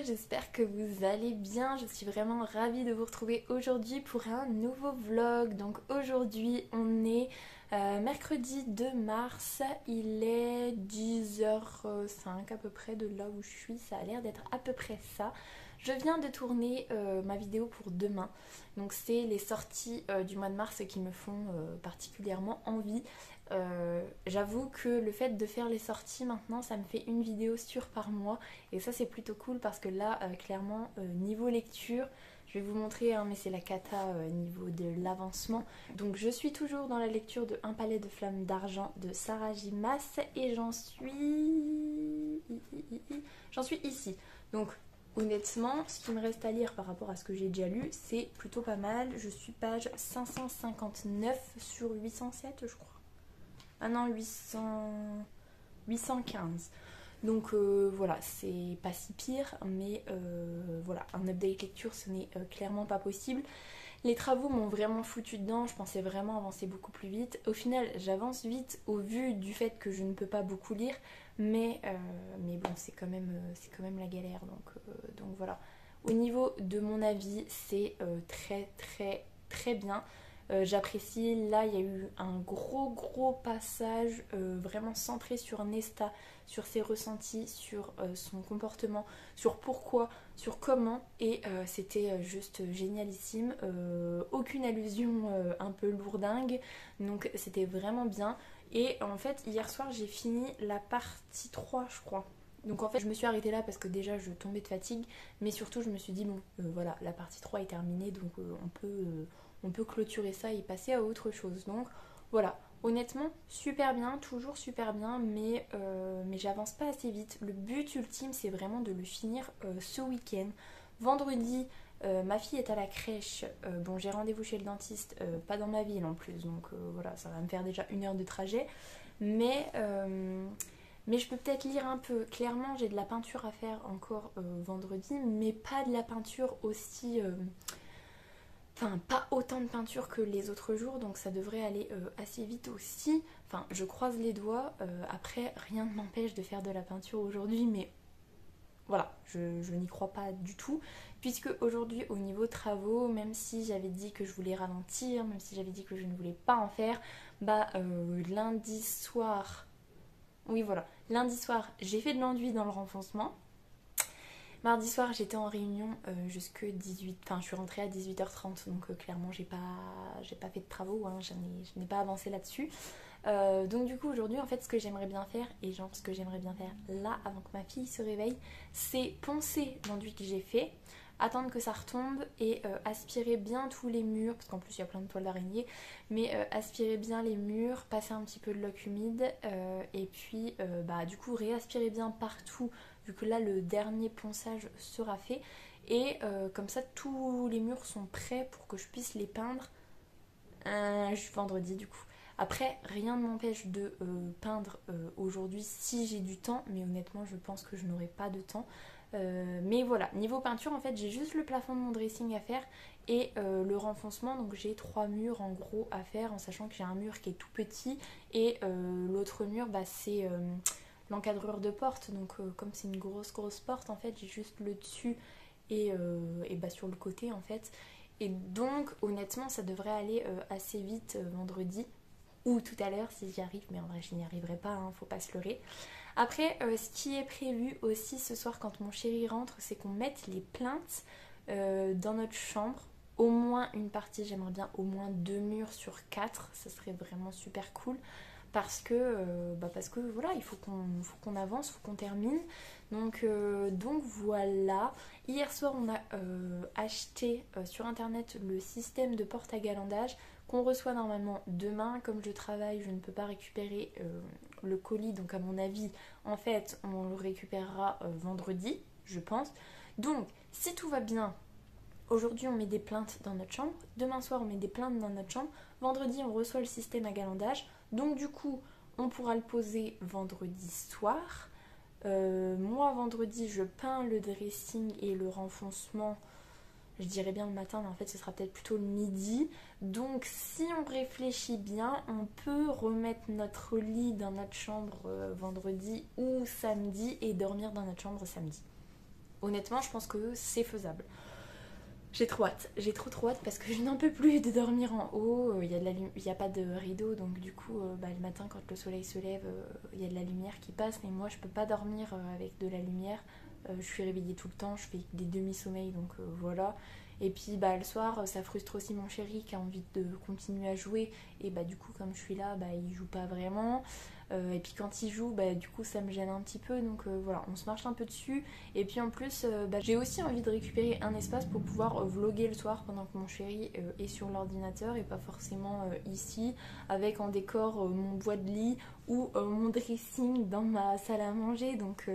j'espère que vous allez bien. Je suis vraiment ravie de vous retrouver aujourd'hui pour un nouveau vlog. Donc aujourd'hui on est mercredi 2 mars, il est 10h05 à peu près de là où je suis, ça a l'air d'être à peu près ça. Je viens de tourner ma vidéo pour demain, donc c'est les sorties du mois de mars qui me font particulièrement envie. J'avoue que le fait de faire les sorties maintenant, ça me fait une vidéo sûre par mois et ça c'est plutôt cool parce que là clairement niveau lecture, je vais vous montrer mais c'est la cata niveau de l'avancement. Donc je suis toujours dans la lecture de Un palais de flammes d'argent de Sarah J. Maas et j'en suis ici. Donc honnêtement, ce qui me reste à lire par rapport à ce que j'ai déjà lu, c'est plutôt pas mal. Je suis page 559 sur 807 je crois. Ah non, 815. Donc voilà, c'est pas si pire, mais voilà, un update lecture ce n'est clairement pas possible. Les travaux m'ont vraiment foutu dedans, je pensais vraiment avancer beaucoup plus vite. Au final, j'avance vite au vu du fait que je ne peux pas beaucoup lire, mais bon, c'est quand même la galère, donc voilà. Au niveau de mon avis, c'est très bien. J'apprécie, là il y a eu un gros passage vraiment centré sur Nesta, sur ses ressentis, sur son comportement, sur pourquoi, sur comment, et c'était juste génialissime. Aucune allusion un peu lourdingue, donc c'était vraiment bien. Et en fait hier soir j'ai fini la partie 3 je crois. Donc en fait je me suis arrêtée là parce que déjà je tombais de fatigue, mais surtout je me suis dit bon voilà, la partie 3 est terminée, donc on peut clôturer ça et passer à autre chose. Donc voilà, honnêtement super bien, toujours super bien, mais j'avance pas assez vite. Le but ultime c'est vraiment de le finir ce week-end. Vendredi ma fille est à la crèche, bon j'ai rendez-vous chez le dentiste, pas dans ma ville en plus, donc voilà, ça va me faire déjà 1 heure de trajet, mais je peux peut-être lire un peu. Clairement j'ai de la peinture à faire encore vendredi, mais pas de la peinture aussi... Enfin, pas autant de peinture que les autres jours, donc ça devrait aller assez vite aussi. Enfin, je croise les doigts. Après, rien ne m'empêche de faire de la peinture aujourd'hui, mais voilà, je n'y crois pas du tout. Puisque aujourd'hui, au niveau travaux, même si j'avais dit que je voulais ralentir, même si j'avais dit que je ne voulais pas en faire, bah lundi soir... Oui, voilà. Lundi soir, j'ai fait de l'enduit dans le renfoncement. Mardi soir j'étais en réunion jusque 18, enfin je suis rentrée à 18h30, donc clairement j'ai pas fait de travaux, hein, je n'ai pas avancé là-dessus. Donc du coup aujourd'hui en fait ce que j'aimerais bien faire, et genre ce que j'aimerais bien faire là avant que ma fille se réveille, c'est poncer l'enduit que j'ai fait, attendre que ça retombe et aspirer bien tous les murs, parce qu'en plus il y a plein de toiles d'araignée, mais aspirer bien les murs, passer un petit peu de loc humide et puis bah du coup réaspirer bien partout, vu que là le dernier ponçage sera fait, et comme ça tous les murs sont prêts pour que je puisse les peindre vendredi du coup. Après rien ne m'empêche de peindre aujourd'hui si j'ai du temps, mais honnêtement je pense que je n'aurai pas de temps. Mais voilà, niveau peinture en fait j'ai juste le plafond de mon dressing à faire et le renfoncement, donc j'ai 3 murs en gros à faire, en sachant que j'ai un mur qui est tout petit et l'autre mur bah, c'est l'encadreur de porte, donc comme c'est une grosse porte en fait j'ai juste le dessus et bah, sur le côté en fait, et donc honnêtement ça devrait aller assez vite vendredi ou tout à l'heure si j'y arrive, mais en vrai je n'y arriverai pas, hein, faut pas se leurrer. Après ce qui est prévu aussi ce soir quand mon chéri rentre, c'est qu'on mette les plinthes dans notre chambre, au moins une partie, j'aimerais bien au moins 2 murs sur 4, ça serait vraiment super cool, parce que voilà, il faut qu'on avance, il faut qu'on termine. Donc voilà. Hier soir on a acheté sur internet le système de porte à galandage qu'on reçoit normalement demain. Comme je travaille, je ne peux pas récupérer le colis, donc à mon avis en fait on le récupérera vendredi je pense. Donc si tout va bien, aujourd'hui on met des plaintes dans notre chambre, demain soir on met des plaintes dans notre chambre, vendredi on reçoit le système à galandage, donc du coup on pourra le poser vendredi soir. Moi vendredi je peins le dressing et le renfoncement, je dirais bien le matin, mais en fait ce sera peut-être plutôt le midi. Donc si on réfléchit bien, on peut remettre notre lit dans notre chambre vendredi ou samedi et dormir dans notre chambre samedi. honnêtement je pense que c'est faisable. J'ai trop hâte, j'ai trop hâte parce que je n'en peux plus de dormir en haut, il y a pas de rideau donc du coup le matin quand le soleil se lève il y a de la lumière qui passe mais moi je peux pas dormir avec de la lumière, je suis réveillée tout le temps, je fais des demi-sommeils donc voilà. Et puis le soir ça frustre aussi mon chéri qui a envie de continuer à jouer et du coup comme je suis là il joue pas vraiment. Et puis quand il joue, du coup ça me gêne un petit peu, donc voilà, on se marche un peu dessus. Et puis en plus, j'ai aussi envie de récupérer un espace pour pouvoir vlogger le soir pendant que mon chéri est sur l'ordinateur et pas forcément ici, avec en décor mon bois de lit ou mon dressing dans ma salle à manger. Donc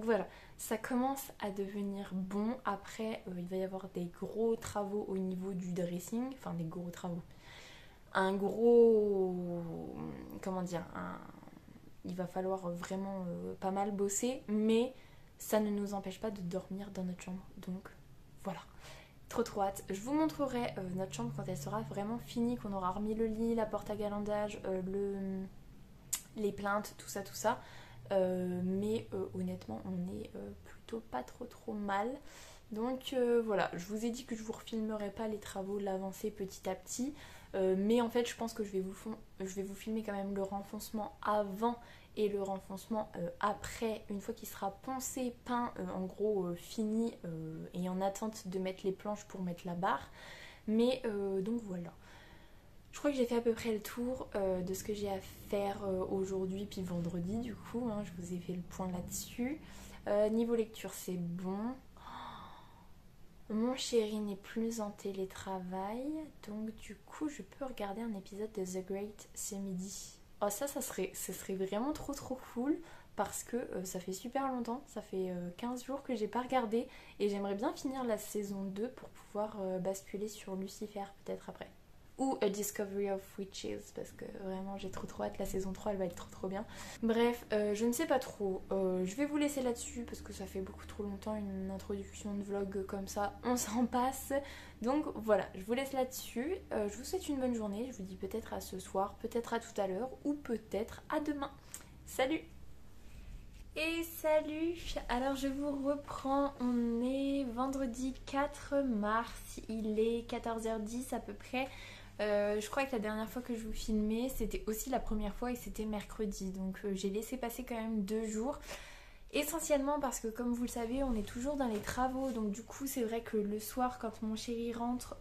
voilà, ça commence à devenir bon. Après, il va y avoir des gros travaux au niveau du dressing, enfin des gros travaux. Un gros... Comment dire, il va falloir vraiment pas mal bosser, mais ça ne nous empêche pas de dormir dans notre chambre. Donc voilà, trop hâte. Je vous montrerai notre chambre quand elle sera vraiment finie, qu'on aura remis le lit, la porte à galandage, les plaintes, tout ça. Mais honnêtement, on est plutôt pas trop mal. Donc voilà, je vous ai dit que je vous refilmerai pas les travaux, l'avancée petit à petit. Mais en fait je pense que je vais vous filmer quand même le renfoncement avant et le renfoncement après, une fois qu'il sera poncé, peint, en gros fini et en attente de mettre les planches pour mettre la barre. Mais donc voilà. Je crois que j'ai fait à peu près le tour de ce que j'ai à faire aujourd'hui puis vendredi du coup, hein, je vous ai fait le point là-dessus. Niveau lecture c'est bon. Mon chéri n'est plus en télétravail, donc du coup je peux regarder un épisode de The Great ce midi. Oh ça serait vraiment trop cool parce que ça fait super longtemps, ça fait 15 jours que j'ai pas regardé et j'aimerais bien finir la saison 2 pour pouvoir basculer sur Lucifer peut-être après. Ou A Discovery of Witches parce que vraiment j'ai trop hâte, la saison 3 elle va être trop bien. Bref, je ne sais pas trop, je vais vous laisser là-dessus parce que ça fait beaucoup trop longtemps une introduction de vlog comme ça, on s'en passe. Donc voilà, je vous laisse là-dessus, je vous souhaite une bonne journée, je vous dis peut-être à ce soir, peut-être à tout à l'heure ou peut-être à demain. Salut! Et salut! Alors je vous reprends, on est vendredi 4 mars, il est 14h10 à peu près. Je crois que la dernière fois que je vous filmais, c'était aussi la première fois et c'était mercredi. Donc j'ai laissé passer quand même 2 jours. Essentiellement parce que comme vous le savez, on est toujours dans les travaux. Donc du coup, c'est vrai que le soir, quand mon chéri rentre,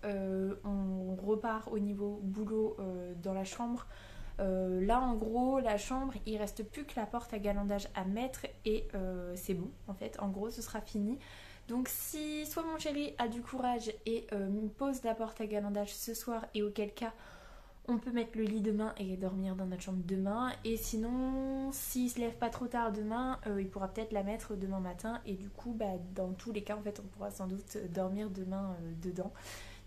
on repart au niveau boulot dans la chambre. Là en gros la chambre il reste plus que la porte à galandage à mettre et c'est bon en fait, en gros ce sera fini. Donc si soit mon chéri a du courage et me pose la porte à galandage ce soir et auquel cas on peut mettre le lit demain et dormir dans notre chambre demain, et sinon s'il se lève pas trop tard demain il pourra peut-être la mettre demain matin et du coup dans tous les cas en fait on pourra sans doute dormir demain dedans.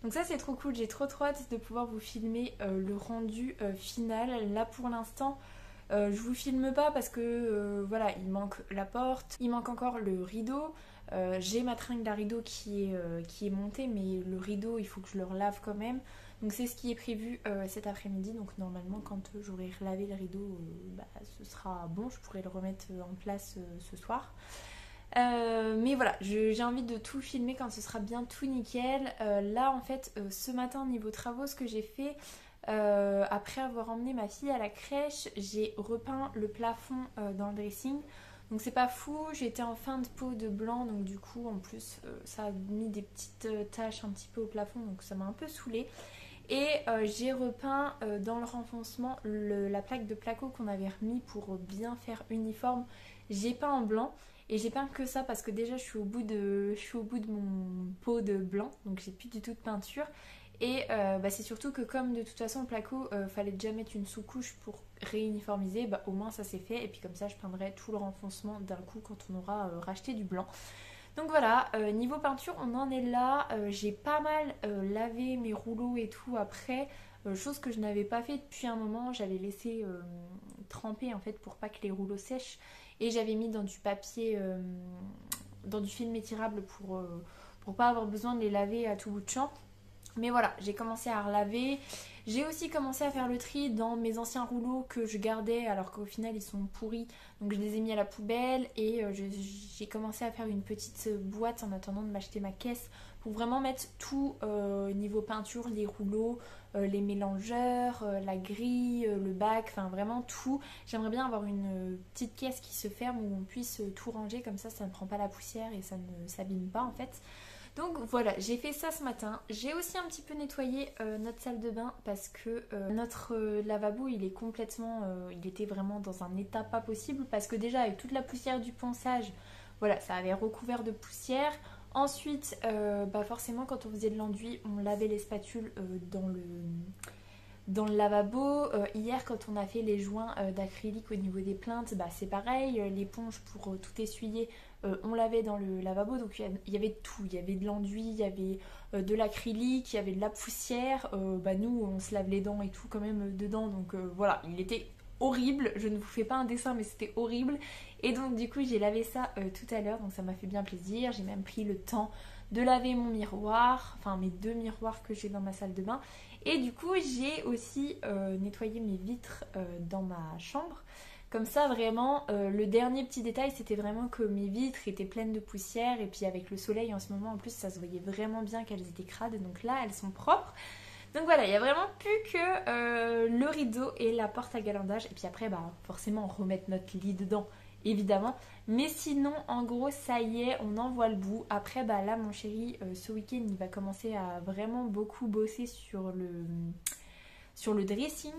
Donc ça c'est trop cool, j'ai trop hâte de pouvoir vous filmer le rendu final. Là pour l'instant je vous filme pas parce que voilà, il manque la porte, il manque encore le rideau. J'ai ma tringle à rideau qui est montée mais le rideau il faut que je le relave quand même. Donc c'est ce qui est prévu cet après-midi. Donc normalement quand j'aurai relavé le rideau ce sera bon, je pourrai le remettre en place ce soir. Mais voilà, j'ai envie de tout filmer quand ce sera bien tout nickel. Là en fait ce matin niveau travaux, ce que j'ai fait après avoir emmené ma fille à la crèche, j'ai repeint le plafond dans le dressing. Donc c'est pas fou, j'étais en fin de peau de blanc, donc du coup en plus ça a mis des petites taches un petit peu au plafond, donc ça m'a un peu saoulée. Et j'ai repeint dans le renfoncement la plaque de placo qu'on avait remis pour bien faire uniforme. J'ai peint en blanc. Et j'ai peint que ça parce que déjà je suis au bout de mon pot de blanc, donc j'ai plus du tout de peinture. Et c'est surtout que comme de toute façon le placo fallait déjà mettre une sous-couche pour réuniformiser, au moins ça c'est fait. Et puis comme ça je peindrai tout le renfoncement d'un coup quand on aura racheté du blanc. Donc voilà, niveau peinture on en est là. J'ai pas mal lavé mes rouleaux et tout après. Chose que je n'avais pas fait depuis un moment, j'avais laissé tremper en fait pour pas que les rouleaux sèchent. Et j'avais mis dans du papier, dans du film étirable pour pas avoir besoin de les laver à tout bout de champ. Mais voilà, j'ai commencé à relaver. J'ai aussi commencé à faire le tri dans mes anciens rouleaux que je gardais alors qu'au final ils sont pourris. Donc je les ai mis à la poubelle et j'ai commencé à faire une petite boîte en attendant de m'acheter ma caisse pour vraiment mettre tout niveau peinture, les rouleaux, les mélangeurs, la grille, le bac, enfin vraiment tout. J'aimerais bien avoir une petite caisse qui se ferme où on puisse tout ranger comme ça ne prend pas la poussière et ça ne s'abîme pas en fait. Donc voilà, j'ai fait ça ce matin. J'ai aussi un petit peu nettoyé notre salle de bain parce que notre lavabo il est complètement, il était vraiment dans un état pas possible parce que déjà avec toute la poussière du ponçage, voilà, ça avait recouvert de poussière. Ensuite, forcément quand on faisait de l'enduit, on lavait les spatules dans le lavabo. Hier quand on a fait les joints d'acrylique au niveau des plinthes, c'est pareil, l'éponge pour tout essuyer, on lavait dans le lavabo, donc il y avait tout, il y avait de l'enduit, il y avait de l'acrylique, il y avait de la poussière, nous on se lave les dents et tout quand même dedans, donc voilà, il était horrible, je ne vous fais pas un dessin mais c'était horrible, et donc du coup j'ai lavé ça tout à l'heure, donc ça m'a fait bien plaisir. J'ai même pris le temps de laver mon miroir, enfin mes 2 miroirs que j'ai dans ma salle de bain. Et du coup j'ai aussi nettoyé mes vitres dans ma chambre. Comme ça vraiment, le dernier petit détail c'était vraiment que mes vitres étaient pleines de poussière. Et puis avec le soleil en ce moment en plus ça se voyait vraiment bien qu'elles étaient crades. Donc là elles sont propres. Donc voilà, il n'y a vraiment plus que le rideau et la porte à galandage. Et puis après forcément remettre notre lit dedans évidemment. Mais sinon en gros ça y est, on en voit le bout. Après là mon chéri ce week-end il va commencer à vraiment beaucoup bosser sur le dressing.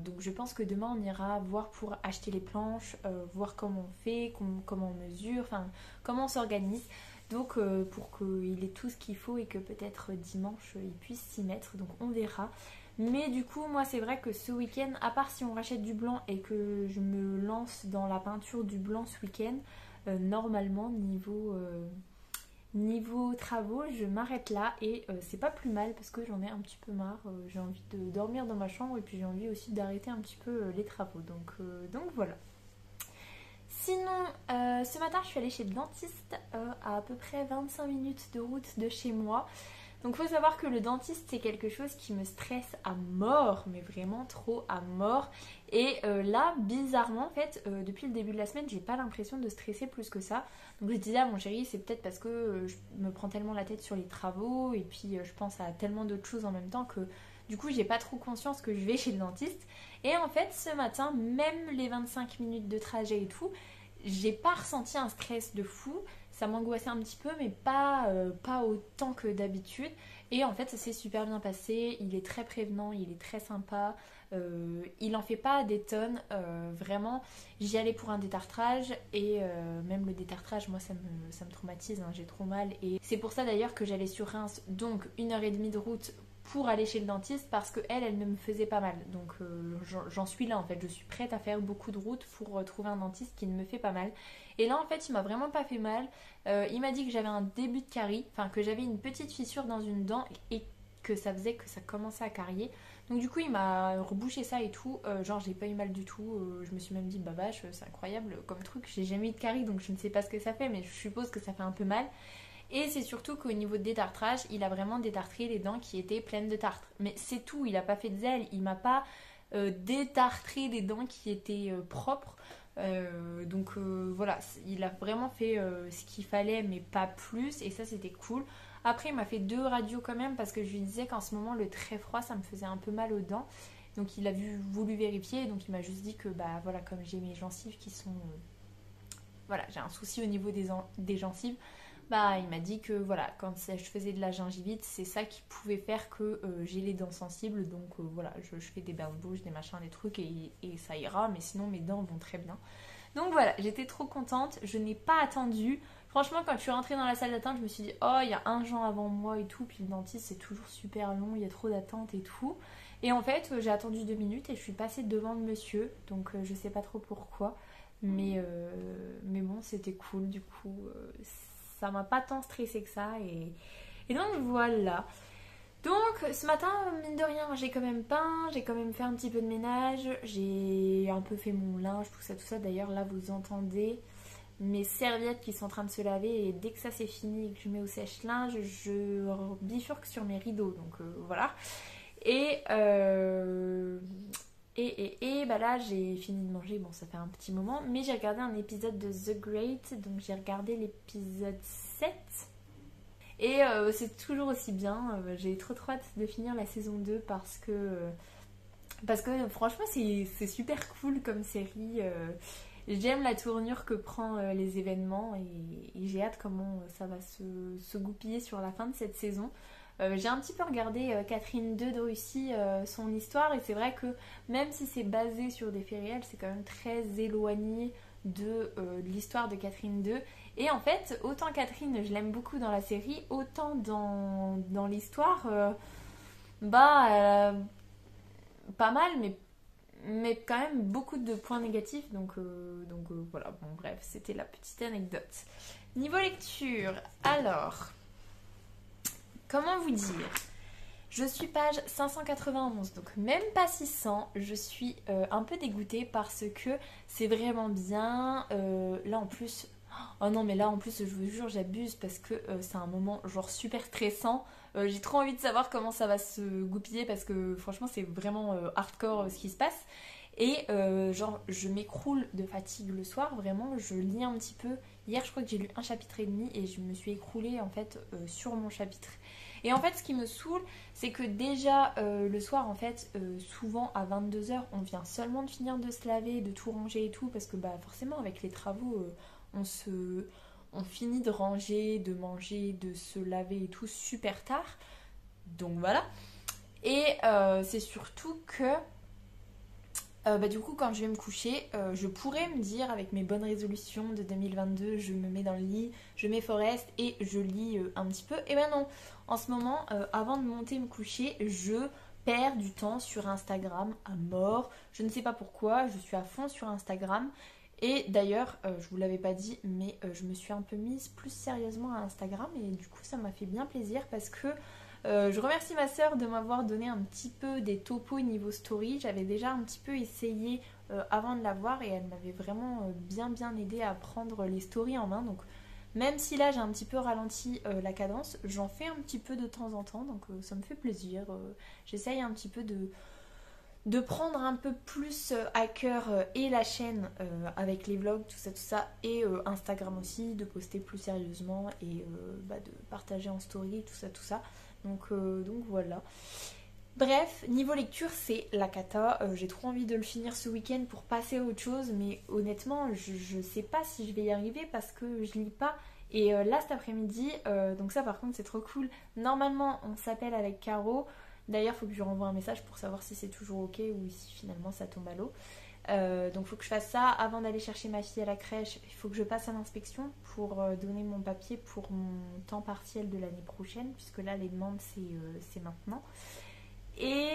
Donc je pense que demain on ira voir pour acheter les planches, voir comment on fait, comment on mesure, enfin comment on s'organise. Donc pour qu'il ait tout ce qu'il faut et que peut-être dimanche il puisse s'y mettre. Donc on verra. Mais du coup moi c'est vrai que ce week-end, à part si on rachète du blanc et que je me lance dans la peinture du blanc ce week-end, normalement niveau travaux, je m'arrête là et c'est pas plus mal parce que j'en ai un petit peu marre. J'ai envie de dormir dans ma chambre et puis j'ai envie aussi d'arrêter un petit peu les travaux. Donc voilà. Sinon, ce matin je suis allée chez le dentiste à peu près 25 minutes de route de chez moi. Donc il faut savoir que le dentiste c'est quelque chose qui me stresse à mort, mais vraiment trop à mort. Et là bizarrement en fait depuis le début de la semaine j'ai pas l'impression de stresser plus que ça. Donc je disais à mon chéri c'est peut-être parce que je me prends tellement la tête sur les travaux et puis je pense à tellement d'autres choses en même temps que du coup j'ai pas trop conscience que je vais chez le dentiste. Et en fait ce matin même les 25 minutes de trajet et tout, j'ai pas ressenti un stress de fou. Ça m'angoissait un petit peu mais pas autant que d'habitude. Et en fait ça s'est super bien passé. Il est très prévenant, il est très sympa. Il en fait pas des tonnes. Vraiment j'y allais pour un détartrage. Et même le détartrage moi ça me traumatise, hein, j'ai trop mal. Et c'est pour ça d'ailleurs que j'allais sur Reims. Donc 1h30 de route pour aller chez le dentiste parce que elle ne me faisait pas mal. Donc j'en suis là en fait, je suis prête à faire beaucoup de route pour trouver un dentiste qui ne me fait pas mal. Et là en fait il m'a vraiment pas fait mal. Il m'a dit que j'avais un début de carie, enfin que j'avais une petite fissure dans une dent et que ça faisait que ça commençait à carier. Donc du coup il m'a rebouché ça et tout, genre j'ai pas eu mal du tout. Je me suis même dit bah vache c'est incroyable comme truc, j'ai jamais eu de carie donc je ne sais pas ce que ça fait mais je suppose que ça fait un peu mal. Et c'est surtout qu'au niveau de détartrage, il a vraiment détartré les dents qui étaient pleines de tartre. Mais c'est tout, il a pas fait de zèle, il m'a pas détartré des dents qui étaient propres. Donc voilà, il a vraiment fait ce qu'il fallait, mais pas plus. Et ça, c'était cool. Après, il m'a fait 2 radios quand même parce que je lui disais qu'en ce moment, le très froid, ça me faisait un peu mal aux dents. Donc il a voulu vérifier. Donc il m'a juste dit que voilà, comme j'ai mes gencives qui sont... voilà, j'ai un souci au niveau des gencives. Il m'a dit que voilà, quand je faisais de la gingivite, c'est ça qui pouvait faire que j'ai les dents sensibles. Donc voilà, je fais des bains de bouche, des machins, des trucs et ça ira. Mais sinon, mes dents vont très bien. Donc voilà, j'étais trop contente. Je n'ai pas attendu. Franchement, quand je suis rentrée dans la salle d'attente, je me suis dit, oh, il y a un gens avant moi et tout. Puis le dentiste, c'est toujours super long, il y a trop d'attente et tout. Et en fait, j'ai attendu 2 minutes et je suis passée devant le monsieur. Donc je sais pas trop pourquoi. Mais bon, c'était cool du coup. Ça m'a pas tant stressé que ça et donc voilà. Donc ce matin mine de rien j'ai quand même peint, j'ai quand même fait un petit peu de ménage, j'ai un peu fait mon linge, tout ça. D'ailleurs là vous entendez mes serviettes qui sont en train de se laver et dès que ça c'est fini et que je mets au sèche-linge je bifurque sur mes rideaux donc voilà. Et, bah là j'ai fini de manger, bon ça fait un petit moment, mais j'ai regardé un épisode de The Great, donc j'ai regardé l'épisode 7. Et c'est toujours aussi bien, j'ai trop hâte de finir la saison 2 parce que franchement c'est super cool comme série. J'aime la tournure que prend les événements et j'ai hâte comment ça va se goupiller sur la fin de cette saison. J'ai un petit peu regardé Catherine II de Russie, son histoire, et c'est vrai que même si c'est basé sur des faits réels, c'est quand même très éloigné de l'histoire de Catherine II. Et en fait, autant Catherine, je l'aime beaucoup dans la série, autant dans l'histoire, bah, pas mal, mais quand même beaucoup de points négatifs. Donc voilà, bon bref, c'était la petite anecdote. Niveau lecture, alors, comment vous dire? Je suis page 591, donc même pas 600. Je suis un peu dégoûtée parce que c'est vraiment bien. Là en plus, oh non mais là en plus je vous jure j'abuse parce que c'est un moment genre super stressant. J'ai trop envie de savoir comment ça va se goupiller parce que franchement c'est vraiment hardcore ce qui se passe. Et genre je m'écroule de fatigue le soir, vraiment je lis un petit peu. Hier je crois que j'ai lu un chapitre et demi et je me suis écroulée en fait sur mon chapitre. Et en fait ce qui me saoule c'est que déjà le soir en fait souvent à 22h on vient seulement de finir de se laver, de tout ranger et tout parce que bah forcément avec les travaux on finit de ranger, de manger, de se laver et tout super tard. Donc voilà. Et c'est surtout que bah, du coup, quand je vais me coucher, je pourrais me dire avec mes bonnes résolutions de 2022, je me mets dans le lit, je mets Forest et je lis un petit peu. Et ben non, en ce moment, avant de monter me coucher, je perds du temps sur Instagram à mort. Je ne sais pas pourquoi, je suis à fond sur Instagram. Et d'ailleurs, je vous l'avais pas dit, mais je me suis un peu mise plus sérieusement à Instagram et du coup, ça m'a fait bien plaisir parce que je remercie ma sœur de m'avoir donné un petit peu des topos niveau story. J'avais déjà un petit peu essayé avant de la voir et elle m'avait vraiment bien aidé à prendre les stories en main. Donc même si là j'ai un petit peu ralenti la cadence, j'en fais un petit peu de temps en temps. Donc ça me fait plaisir. J'essaye un petit peu de prendre un peu plus à cœur et la chaîne avec les vlogs, tout ça, et Instagram aussi, de poster plus sérieusement et bah, de partager en story, tout ça. Donc voilà. Bref, niveau lecture, c'est la cata. J'ai trop envie de le finir ce week-end pour passer à autre chose, mais honnêtement, je sais pas si je vais y arriver parce que je lis pas. Et là, cet après-midi, donc ça par contre, c'est trop cool. Normalement, on s'appelle avec Caro. D'ailleurs, il faut que je lui renvoie un message pour savoir si c'est toujours ok ou si finalement ça tombe à l'eau. Donc il faut que je fasse ça avant d'aller chercher ma fille à la crèche. Il faut que je passe à l'inspection pour donner mon papier pour mon temps partiel de l'année prochaine, puisque là les demandes c'est maintenant. Et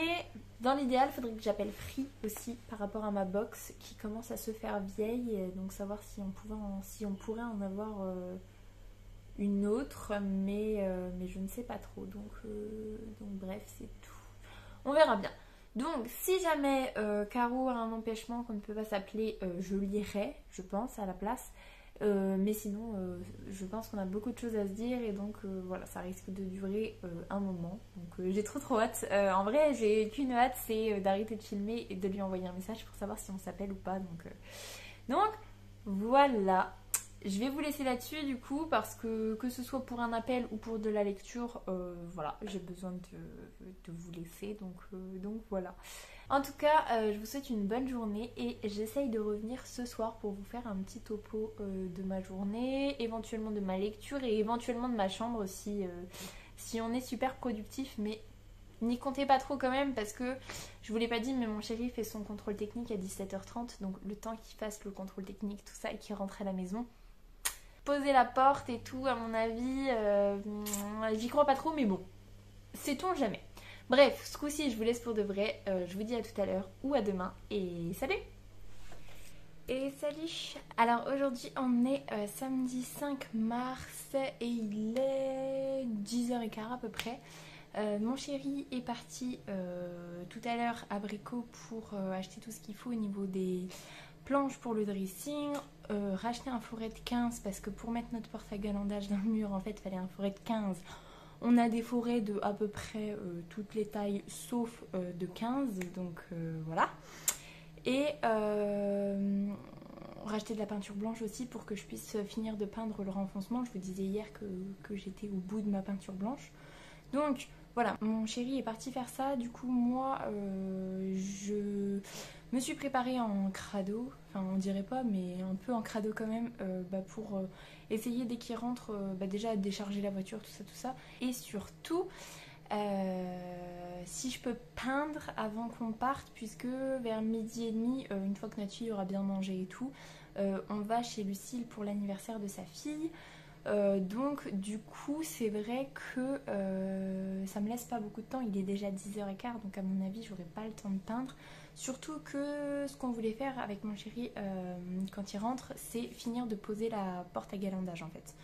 dans l'idéal, il faudrait que j'appelle Free aussi par rapport à ma box qui commence à se faire vieille. Et donc savoir si on pourrait en avoir une autre, mais je ne sais pas trop. Donc bref, c'est tout. On verra bien. Donc, si jamais Caro a un empêchement qu'on ne peut pas s'appeler, je lirai, je pense, à la place. Mais sinon, je pense qu'on a beaucoup de choses à se dire et donc voilà, ça risque de durer un moment. Donc, j'ai trop hâte. En vrai, j'ai qu'une hâte, c'est d'arrêter de filmer et de lui envoyer un message pour savoir si on s'appelle ou pas. Donc voilà. Je vais vous laisser là-dessus du coup parce que ce soit pour un appel ou pour de la lecture, voilà, j'ai besoin de vous laisser donc voilà. En tout cas, je vous souhaite une bonne journée et j'essaye de revenir ce soir pour vous faire un petit topo de ma journée, éventuellement de ma lecture et éventuellement de ma chambre si on est super productif, mais n'y comptez pas trop quand même parce que je vous l'ai pas dit mais mon chéri fait son contrôle technique à 17h30 donc le temps qu'il fasse le contrôle technique tout ça et qu'il rentre à la maison, poser la porte et tout, à mon avis, j'y crois pas trop, mais bon, sait-on jamais. Bref, ce coup-ci, je vous laisse pour de vrai. Je vous dis à tout à l'heure ou à demain. Et salut! Et salut! Alors aujourd'hui, on est samedi 5 mars et il est 10h15 à peu près. Mon chéri est parti tout à l'heure à Brico pour acheter tout ce qu'il faut au niveau des planches pour le dressing, racheter un foret de 15 parce que pour mettre notre porte à galandage dans le mur en fait il fallait un foret de 15. On a des forêts de à peu près toutes les tailles sauf de 15, donc voilà. Et racheter de la peinture blanche aussi pour que je puisse finir de peindre le renfoncement. Je vous disais hier que j'étais au bout de ma peinture blanche. Donc voilà, mon chéri est parti faire ça. Du coup, moi, je me suis préparée en crado. Enfin, on dirait pas, mais un peu en crado quand même, pour essayer dès qu'il rentre, déjà à décharger la voiture, tout ça. Et surtout, si je peux peindre avant qu'on parte, puisque vers midi et demi, une fois que notre fille aura bien mangé et tout, on va chez Lucille pour l'anniversaire de sa fille. Donc du coup c'est vrai que ça me laisse pas beaucoup de temps, il est déjà 10h15, donc à mon avis j'aurai pas le temps de peindre. Surtout que ce qu'on voulait faire avec mon chéri quand il rentre, c'est finir de poser la porte à galandage en fait.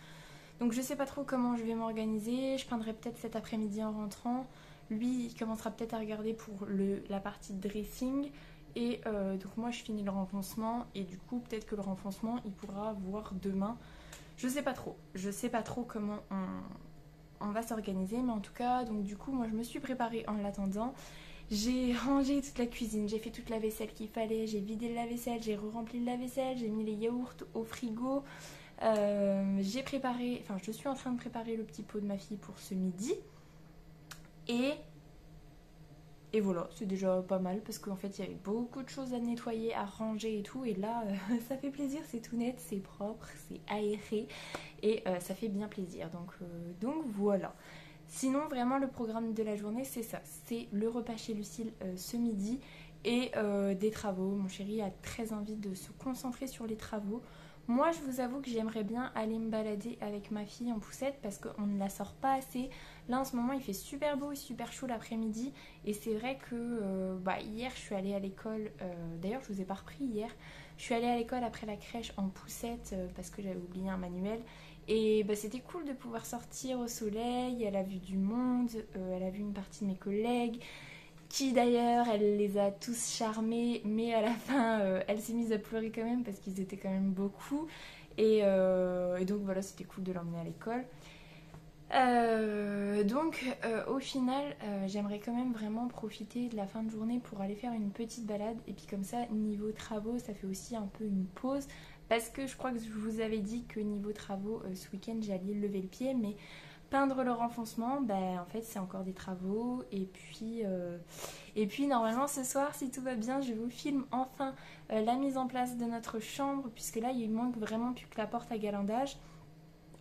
Donc je sais pas trop comment je vais m'organiser, je peindrai peut-être cet après-midi en rentrant. Lui il commencera peut-être à regarder pour la partie de dressing. Et donc moi je finis le renfoncement et du coup peut-être que le renfoncement il pourra voir demain. Je sais pas trop comment on va s'organiser, mais en tout cas, donc du coup, moi je me suis préparée en l'attendant. J'ai rangé toute la cuisine, j'ai fait toute la vaisselle qu'il fallait, j'ai vidé le lave-vaisselle, j'ai re-rempli le lave-vaisselle, j'ai mis les yaourts au frigo. J'ai préparé, enfin je suis en train de préparer le petit pot de ma fille pour ce midi. Et voilà, c'est déjà pas mal parce qu'en fait il y avait beaucoup de choses à nettoyer, à ranger et tout. Et là, ça fait plaisir, c'est tout net, c'est propre, c'est aéré et ça fait bien plaisir. Donc voilà. Sinon, vraiment, le programme de la journée, c'est ça. C'est le repas chez Lucille ce midi et des travaux. Mon chéri a très envie de se concentrer sur les travaux. Moi, je vous avoue que j'aimerais bien aller me balader avec ma fille en poussette parce qu'on ne la sort pas assez. Là, en ce moment, il fait super beau et super chaud l'après-midi. Et c'est vrai que hier, je suis allée à l'école. D'ailleurs, je vous ai pas repris hier. Je suis allée à l'école après la crèche en poussette parce que j'avais oublié un manuel. Et c'était cool de pouvoir sortir au soleil. Elle a vu du monde. Elle a vu une partie de mes collègues qui d'ailleurs elle les a tous charmés, mais à la fin elle s'est mise à pleurer quand même parce qu'ils étaient quand même beaucoup et donc voilà, c'était cool de l'emmener à l'école. Au final j'aimerais quand même vraiment profiter de la fin de journée pour aller faire une petite balade et puis comme ça niveau travaux ça fait aussi un peu une pause parce que je crois que je vous avais dit que niveau travaux ce week-end j'allais lever le pied, mais peindre le renfoncement, en fait c'est encore des travaux et puis normalement ce soir si tout va bien je vous filme enfin la mise en place de notre chambre puisque là il manque vraiment plus que la porte à galandage,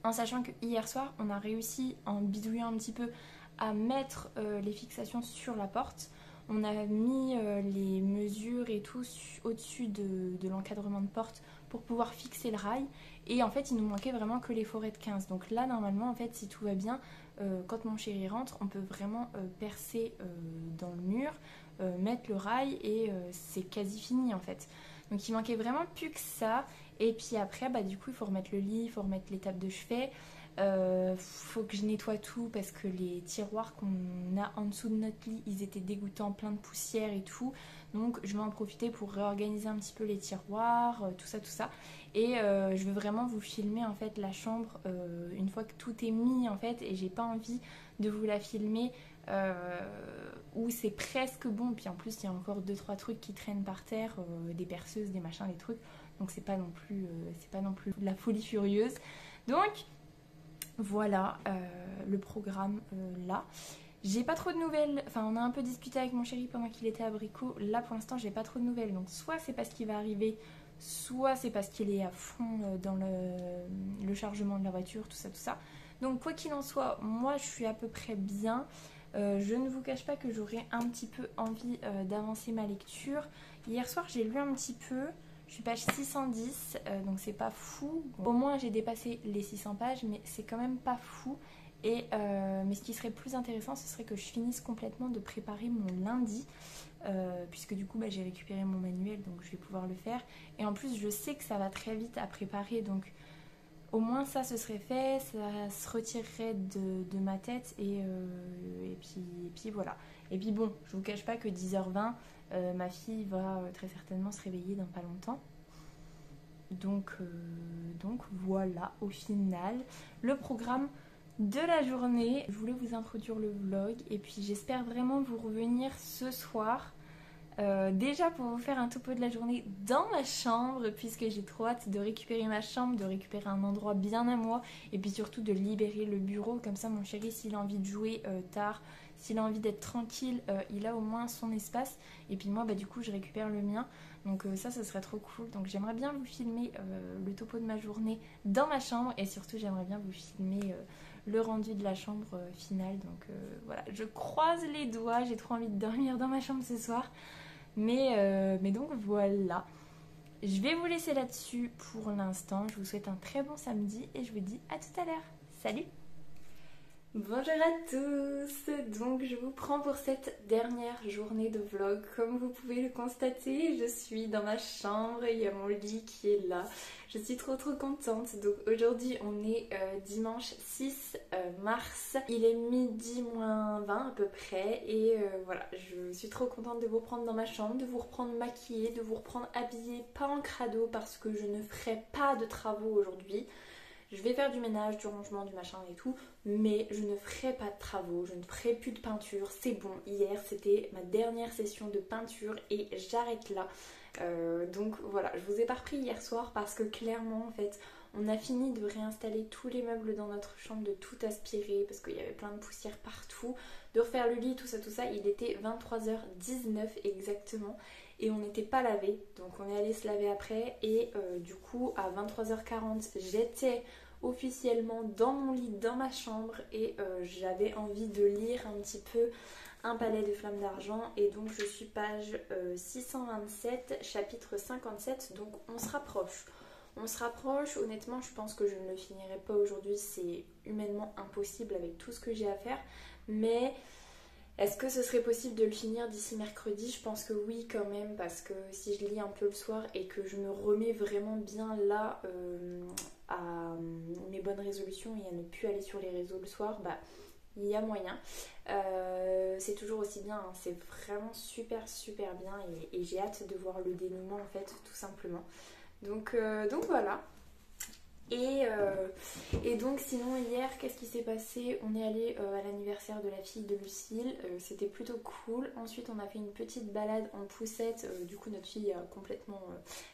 en sachant que hier soir on a réussi en bidouillant un petit peu à mettre les fixations sur la porte. On a mis les mesures et tout au-dessus de l'encadrement de porte pour pouvoir fixer le rail. Et en fait, il nous manquait vraiment que les forêts de 15. Donc là, normalement, en fait, si tout va bien, quand mon chéri rentre, on peut vraiment percer dans le mur, mettre le rail et c'est quasi fini en fait. Donc il manquait vraiment plus que ça. Et puis après, du coup, il faut remettre le lit, il faut remettre les tables de chevet. Faut que je nettoie tout parce que les tiroirs qu'on a en dessous de notre lit ils étaient dégoûtants, plein de poussière et tout, donc je vais en profiter pour réorganiser un petit peu les tiroirs, tout ça et je veux vraiment vous filmer en fait la chambre une fois que tout est mis en fait, et j'ai pas envie de vous la filmer où c'est presque bon, puis en plus il y a encore 2-3 trucs qui traînent par terre, des perceuses, des machins, des trucs, donc c'est pas non plus de la folie furieuse. Donc voilà le programme là. J'ai pas trop de nouvelles, enfin on a un peu discuté avec mon chéri pendant qu'il était à Brico. Là pour l'instant j'ai pas trop de nouvelles, donc soit c'est parce qu'il va arriver, soit c'est parce qu'il est à fond dans le chargement de la voiture, tout ça. Donc quoi qu'il en soit, moi je suis à peu près bien. Je ne vous cache pas que j'aurais un petit peu envie d'avancer ma lecture. Hier soir j'ai lu un petit peu. Je suis page 610, donc c'est pas fou. Au moins j'ai dépassé les 600 pages, mais c'est quand même pas fou. Mais ce qui serait plus intéressant, ce serait que je finisse complètement de préparer mon lundi, puisque du coup j'ai récupéré mon manuel, donc je vais pouvoir le faire. Et en plus je sais que ça va très vite à préparer, donc au moins ça ce serait fait, ça se retirerait de ma tête et puis voilà. Et puis bon, je vous cache pas que 10h20, ma fille va très certainement se réveiller dans pas longtemps. Donc voilà, au final, le programme de la journée. Je voulais vous introduire le vlog et puis j'espère vraiment vous revenir ce soir. Déjà pour vous faire un topo de la journée dans ma chambre, puisque j'ai trop hâte de récupérer ma chambre, de récupérer un endroit bien à moi et puis surtout de libérer le bureau. Comme ça mon chéri, s'il a envie de jouer tard, s'il a envie d'être tranquille, il a au moins son espace. Et puis moi du coup je récupère le mien. Donc ça serait trop cool. Donc j'aimerais bien vous filmer le topo de ma journée dans ma chambre. Et surtout j'aimerais bien vous filmer le rendu de la chambre finale. Donc voilà, je croise les doigts. J'ai trop envie de dormir dans ma chambre ce soir. Mais donc voilà, je vais vous laisser là-dessus pour l'instant. Je vous souhaite un très bon samedi et je vous dis à tout à l'heure. Salut! Bonjour à tous, donc je vous prends pour cette dernière journée de vlog. Comme vous pouvez le constater, je suis dans ma chambre, il y a mon lit qui est là. Je suis trop contente. Donc aujourd'hui on est dimanche 6 mars, il est midi moins 20 à peu près. Et voilà, je suis trop contente de vous reprendre dans ma chambre, de vous reprendre maquillée, de vous reprendre habillée, pas en crado parce que je ne ferai pas de travaux aujourd'hui. Je vais faire du ménage, du rangement, du machin et tout, mais je ne ferai pas de travaux, je ne ferai plus de peinture. C'est bon, hier c'était ma dernière session de peinture et j'arrête là. Donc voilà, je vous ai pas repris hier soir parce que clairement en fait on a fini de réinstaller tous les meubles dans notre chambre, de tout aspirer parce qu'il y avait plein de poussière partout, de refaire le lit, tout ça. Il était 23h19 exactement et on n'était pas lavé, donc on est allé se laver après. Et du coup à 23h40 j'étais officiellement dans mon lit, dans ma chambre, et j'avais envie de lire un petit peu Un palais de flammes d'argent. Et donc je suis page 627 chapitre 57, donc on se rapproche. On se rapproche, honnêtement je pense que je ne le finirai pas aujourd'hui, c'est humainement impossible avec tout ce que j'ai à faire, mais est-ce que ce serait possible de le finir d'ici mercredi? Je pense que oui quand même, parce que si je lis un peu le soir et que je me remets vraiment bien là à mes bonnes résolutions et à ne plus aller sur les réseaux le soir, bah il y a moyen. C'est toujours aussi bien, hein. C'est vraiment super bien et j'ai hâte de voir le dénouement en fait, tout simplement. Donc voilà. Et donc sinon hier, qu'est-ce qui s'est passé? On est allé à l'anniversaire de la fille de Lucille, c'était plutôt cool. Ensuite on a fait une petite balade en poussette, du coup notre fille a complètement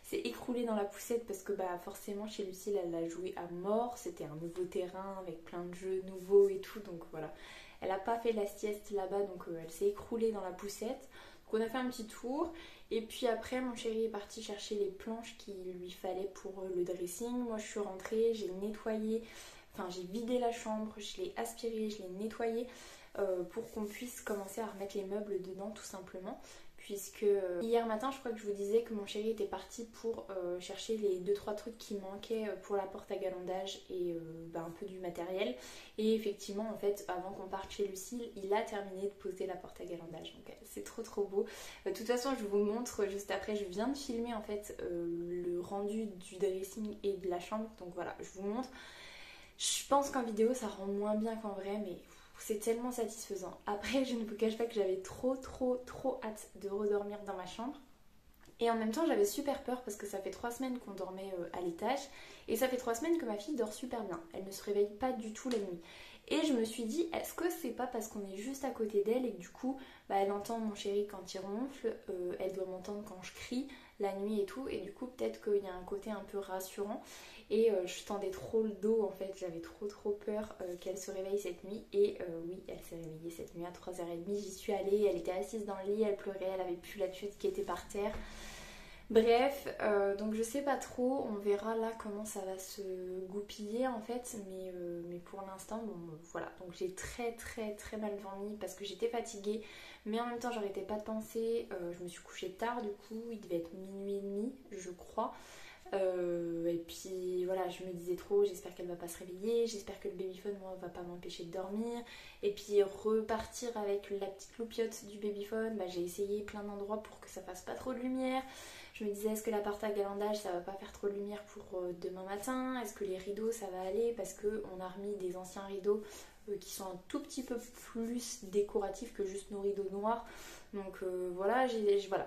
s'est écroulée dans la poussette parce que bah forcément chez Lucille elle a joué à mort, c'était un nouveau terrain avec plein de jeux nouveaux et tout, donc voilà. Elle n'a pas fait la sieste là-bas, donc elle s'est écroulée dans la poussette. Donc on a fait un petit tour. Et puis après mon chéri est parti chercher les planches qu'il lui fallait pour le dressing. Moi je suis rentrée, j'ai nettoyé, enfin j'ai vidé la chambre, je l'ai aspirée, je l'ai nettoyée pour qu'on puisse commencer à remettre les meubles dedans tout simplement. Puisque hier matin je crois que je vous disais que mon chéri était parti pour chercher les 2-3 trucs qui manquaient pour la porte à galandage et un peu du matériel. Et effectivement en fait avant qu'on parte chez Lucille il a terminé de poser la porte à galandage, donc c'est trop beau. De toute façon je vous montre juste après, je viens de filmer en fait le rendu du dressing et de la chambre, donc voilà je vous montre. Je pense qu'en vidéo ça rend moins bien qu'en vrai, mais c'est tellement satisfaisant. Après je ne vous cache pas que j'avais trop hâte de redormir dans ma chambre. Et en même temps j'avais super peur parce que ça fait 3 semaines qu'on dormait à l'étage. Et ça fait 3 semaines que ma fille dort super bien. Elle ne se réveille pas du tout la nuit. Et je me suis dit, est-ce que c'est pas parce qu'on est juste à côté d'elle et que du coup elle entend mon chéri quand il ronfle, elle doit m'entendre quand je crie la nuit et tout, et du coup peut-être qu'il y a un côté un peu rassurant. Et je tendais trop le dos en fait, j'avais trop peur qu'elle se réveille cette nuit. Et oui, elle s'est réveillée cette nuit à 3h30, j'y suis allée, elle était assise dans le lit, elle pleurait, elle avait plus la tuile qui était par terre. Bref, donc je sais pas trop, on verra là comment ça va se goupiller en fait, mais pour l'instant, bon voilà, donc j'ai très mal dormi parce que j'étais fatiguée, mais en même temps j'arrêtais pas de penser, je me suis couchée tard du coup, il devait être minuit et demi je crois. Et puis voilà, je me disais trop, j'espère qu'elle va pas se réveiller, j'espère que le babyphone moi va pas m'empêcher de dormir. Et puis repartir avec la petite loupiote du babyphone, j'ai essayé plein d'endroits pour que ça fasse pas trop de lumière. Je me disais est-ce que la porte à galandage ça va pas faire trop de lumière pour demain matin, est-ce que les rideaux ça va aller, parce qu'on a remis des anciens rideaux qui sont un tout petit peu plus décoratifs que juste nos rideaux noirs. Donc voilà,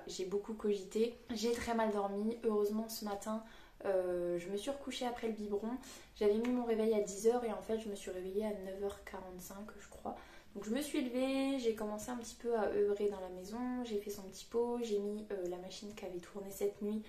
j'ai beaucoup cogité, j'ai très mal dormi. Heureusement ce matin Je me suis recouchée après le biberon. J'avais mis mon réveil à 10h et en fait je me suis réveillée à 9h45 je crois. Donc je me suis levée, j'ai commencé un petit peu à œuvrer dans la maison, j'ai fait son petit pot, j'ai mis la machine qui avait tourné cette nuit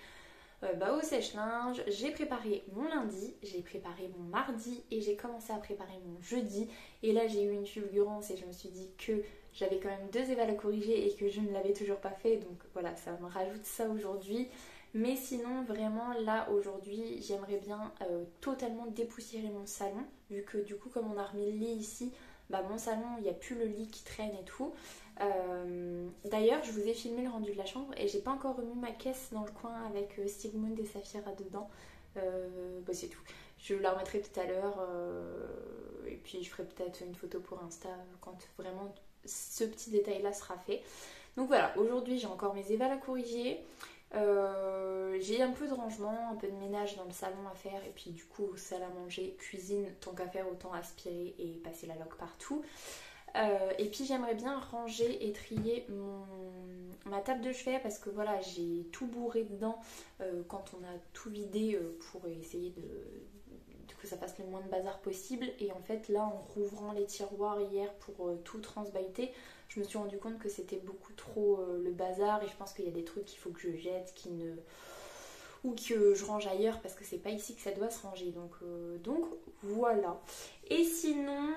au sèche-linge, j'ai préparé mon lundi, j'ai préparé mon mardi et j'ai commencé à préparer mon jeudi. Et là j'ai eu une fulgurance et je me suis dit que j'avais quand même 2 évals à corriger et que je ne l'avais toujours pas fait. Donc voilà, ça me rajoute ça aujourd'hui. Mais sinon vraiment là aujourd'hui j'aimerais bien totalement dépoussiérer mon salon. Vu que du coup comme on a remis le lit ici, bah mon salon il n'y a plus le lit qui traîne et tout. D'ailleurs, je vous ai filmé le rendu de la chambre et j'ai pas encore remis ma caisse dans le coin avec Sigmund et Saphira dedans. Bah c'est tout. Je la remettrai tout à l'heure et puis je ferai peut-être une photo pour Insta quand vraiment ce petit détail là sera fait. Donc voilà, aujourd'hui j'ai encore mes évals à corriger. J'ai un peu de rangement, un peu de ménage dans le salon à faire et puis du coup salle à manger, cuisine, tant qu'à faire autant aspirer et passer la loque partout. Et puis j'aimerais bien ranger et trier ma table de chevet parce que voilà j'ai tout bourré dedans quand on a tout vidé pour essayer que ça fasse le moins de bazar possible. Et en fait là en rouvrant les tiroirs hier pour tout transbahiter, je me suis rendu compte que c'était beaucoup trop le bazar et je pense qu'il y a des trucs qu'il faut que je jette ou que je range ailleurs parce que c'est pas ici que ça doit se ranger. Donc voilà. Et sinon,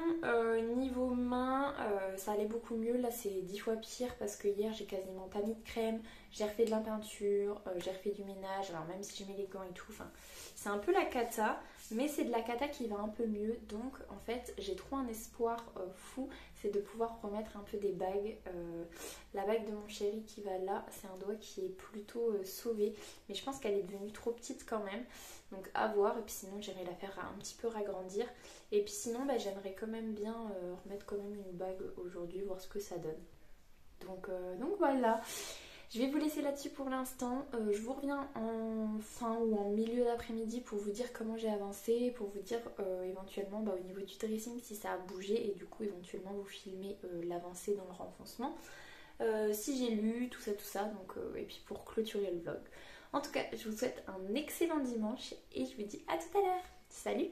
niveau main, ça allait beaucoup mieux. Là, c'est 10 fois pire parce que hier, j'ai quasiment pas mis de crème. J'ai refait de la peinture, j'ai refait du ménage. Alors, même si je mets les gants et tout, enfin, c'est un peu la cata. Mais c'est de la cata qui va un peu mieux. Donc, en fait, j'ai trop un espoir fou. C'est de pouvoir remettre un peu des bagues. La bague de mon chéri qui va là, c'est un doigt qui est plutôt sauvé. Mais je pense qu'elle est devenue trop petite quand même. Donc, à voir. Et puis sinon, j'irai la faire un petit peu ragrandir. Et puis sinon, bah, j'aimerais quand même bien remettre quand même une bague aujourd'hui, voir ce que ça donne. Donc voilà. Je vais vous laisser là-dessus pour l'instant. Je vous reviens en fin ou en milieu d'après-midi pour vous dire comment j'ai avancé, pour vous dire éventuellement au niveau du dressing si ça a bougé et du coup éventuellement vous filmer l'avancée dans le renfoncement. Si j'ai lu, tout ça, donc, et puis pour clôturer le vlog. En tout cas, je vous souhaite un excellent dimanche et je vous dis à tout à l'heure. Salut!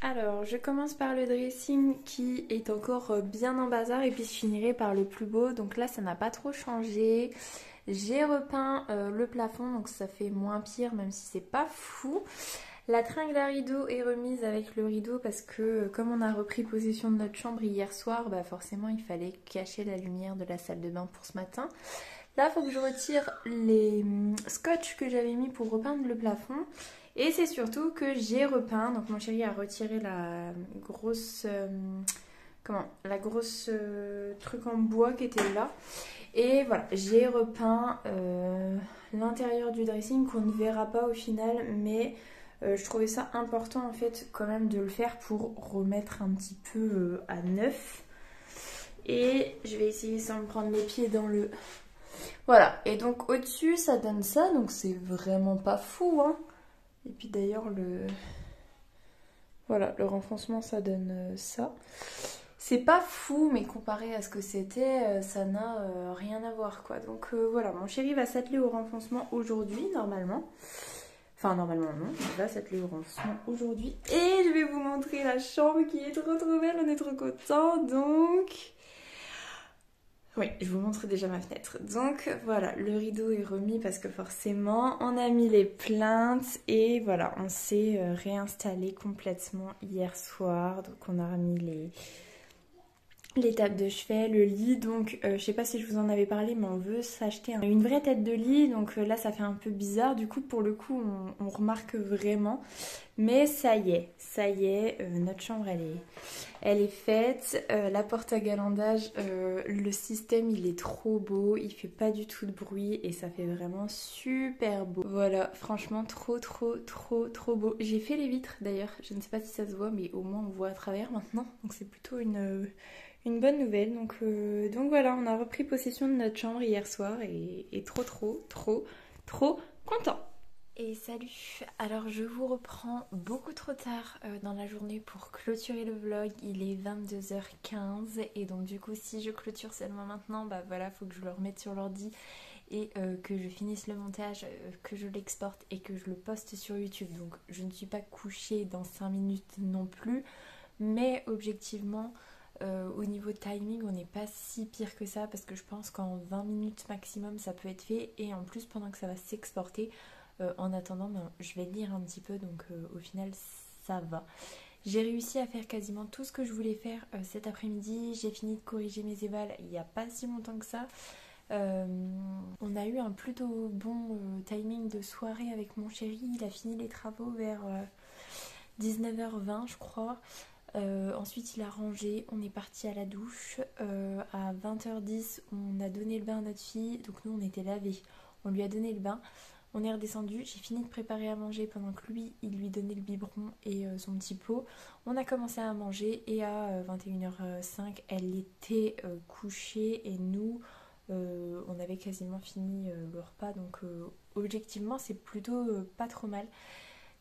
Alors, je commence par le dressing qui est encore bien en bazar et puis je finirai par le plus beau. Donc là, ça n'a pas trop changé. J'ai repeint le plafond, donc ça fait moins pire, même si c'est pas fou. La tringle à rideau est remise avec le rideau parce que comme on a repris possession de notre chambre hier soir, bah forcément il fallait cacher la lumière de la salle de bain pour ce matin. Là, il faut que je retire les scotch que j'avais mis pour repeindre le plafond. Et c'est surtout que j'ai repeint. Donc mon chéri a retiré la grosse truc en bois qui était là. Et voilà, j'ai repeint l'intérieur du dressing qu'on ne verra pas au final, mais je trouvais ça important en fait quand même de le faire pour remettre un petit peu à neuf. Et je vais essayer sans me prendre les pieds dans le... Voilà, et donc au-dessus ça donne ça, donc c'est vraiment pas fou, hein. Et puis d'ailleurs voilà, le renfoncement ça donne ça. C'est pas fou, mais comparé à ce que c'était, ça n'a rien à voir quoi. Donc voilà, mon chéri va s'atteler au renfoncement aujourd'hui normalement. Enfin normalement non, il va s'atteler au renfoncement aujourd'hui. Et je vais vous montrer la chambre qui est trop belle, on est trop contents. Donc... oui, je vous montre déjà ma fenêtre. Donc voilà, le rideau est remis parce que forcément on a mis les plaintes et voilà, on s'est réinstallé complètement hier soir. Donc on a remis les tables de chevet, le lit. Donc je sais pas si je vous en avais parlé, mais on veut s'acheter une vraie tête de lit. Donc là ça fait un peu bizarre. Du coup pour le coup on remarque vraiment. Mais ça y est, notre chambre elle est faite. La porte à galandage, le système il est trop beau, il fait pas du tout de bruit et ça fait vraiment super beau. Voilà, franchement trop beau. J'ai fait les vitres d'ailleurs, je ne sais pas si ça se voit mais au moins on voit à travers maintenant. Donc c'est plutôt une bonne nouvelle. Donc voilà, on a repris possession de notre chambre hier soir et trop content. Et salut, alors je vous reprends beaucoup trop tard dans la journée pour clôturer le vlog, il est 22h15 et donc du coup si je clôture seulement maintenant, bah voilà, faut que je le remette sur l'ordi et que je finisse le montage, que je l'exporte et que je le poste sur YouTube. Donc je ne suis pas couchée dans 5 minutes non plus, mais objectivement au niveau timing on n'est pas si pire que ça, parce que je pense qu'en 20 minutes maximum ça peut être fait, et en plus pendant que ça va s'exporter, en attendant je vais lire un petit peu, donc au final ça va. J'ai réussi à faire quasiment tout ce que je voulais faire cet après-midi. J'ai fini de corriger mes évals il n'y a pas si longtemps que ça. On a eu un plutôt bon timing de soirée avec mon chéri. Il a fini les travaux vers 19h20 je crois. Ensuite il a rangé, on est parti à la douche. À 20h10 on a donné le bain à notre fille. Donc nous on était lavés, on lui a donné le bain. On est redescendu, j'ai fini de préparer à manger pendant que lui, il lui donnait le biberon et son petit pot. On a commencé à manger et à 21h05, elle était couchée et nous, on avait quasiment fini le repas. Donc objectivement, c'est plutôt pas trop mal.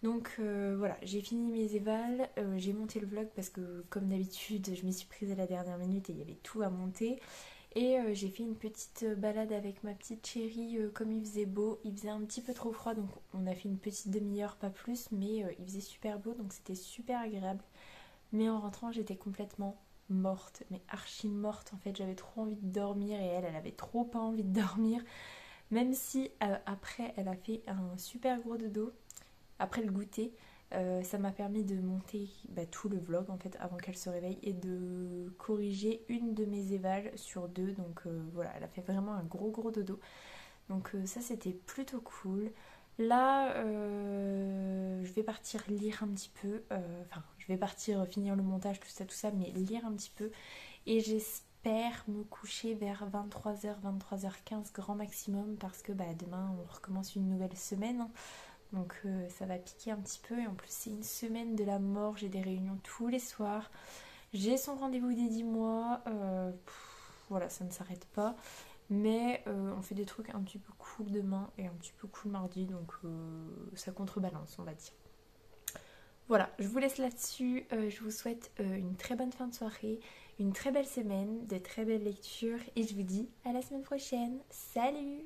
Donc voilà, j'ai fini mes évals, j'ai monté le vlog parce que comme d'habitude, je m'y suis prise à la dernière minute et il y avait tout à monter. Et j'ai fait une petite balade avec ma petite chérie comme il faisait beau. Il faisait un petit peu trop froid, donc on a fait une petite demi-heure, pas plus, mais il faisait super beau, donc c'était super agréable. Mais en rentrant j'étais complètement morte, mais archi morte en fait. J'avais trop envie de dormir et elle avait trop pas envie de dormir. Même si après elle a fait un super gros dodo, après le goûter. Ça m'a permis de monter tout le vlog en fait avant qu'elle se réveille et de corriger une de mes évals sur deux. Donc voilà, elle a fait vraiment un gros dodo. Donc ça c'était plutôt cool. Là je vais partir lire un petit peu. Enfin je vais partir finir le montage, tout ça, mais lire un petit peu. Et j'espère me coucher vers 23h, 23h15 grand maximum, parce que demain on recommence une nouvelle semaine, hein. Donc ça va piquer un petit peu, et en plus c'est une semaine de la mort, j'ai des réunions tous les soirs, j'ai son rendez-vous des 10 mois, voilà, ça ne s'arrête pas, mais on fait des trucs un petit peu cool demain et un petit peu cool mardi, donc ça contrebalance on va dire. Voilà, je vous laisse là-dessus, je vous souhaite une très bonne fin de soirée, une très belle semaine, de très belles lectures, et je vous dis à la semaine prochaine. Salut!